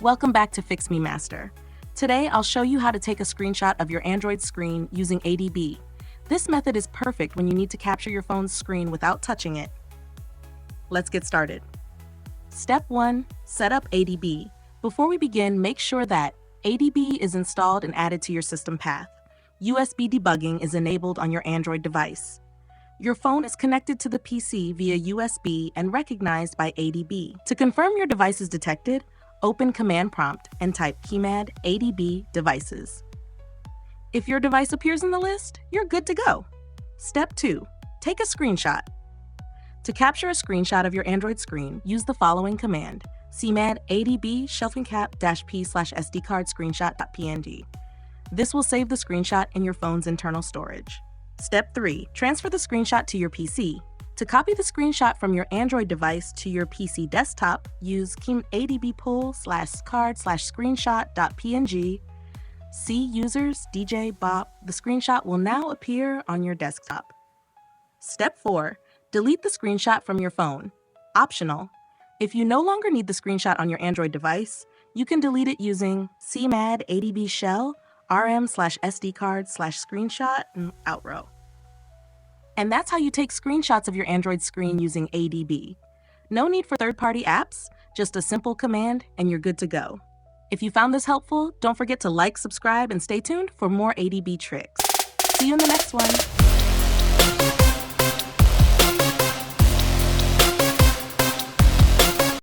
Welcome back to Fix Me Master. Today, I'll show you how to take a screenshot of your Android screen using ADB. This method is perfect when you need to capture your phone's screen without touching it. Let's get started. Step 1. Set up ADB. Before we begin, make sure that ADB is installed and added to your system path. USB debugging is enabled on your Android device. Your phone is connected to the PC via USB and recognized by ADB. To confirm your device is detected, open Command Prompt and type keymad ADB devices. If your device appears in the list, you're good to go. Step 2. Take a screenshot. To capture a screenshot of your Android screen, use the following command: cmad adb shelfingcap-p/sd card screenshot.png. This will save the screenshot in your phone's internal storage. Step 3. Transfer the screenshot to your PC. To copy the screenshot from your Android device to your PC desktop, use adb pull/card/screenshot.png. See users DJ Bob. The screenshot will now appear on your desktop. Step 4. Delete the screenshot from your phone. Optional. If you no longer need the screenshot on your Android device, you can delete it using cmad adb shell rm/sd card/screenshot and outrow. And that's how you take screenshots of your Android screen using ADB. No need for third-party apps, just a simple command and you're good to go. If you found this helpful, don't forget to like, subscribe, and stay tuned for more ADB tricks. See you in the next one.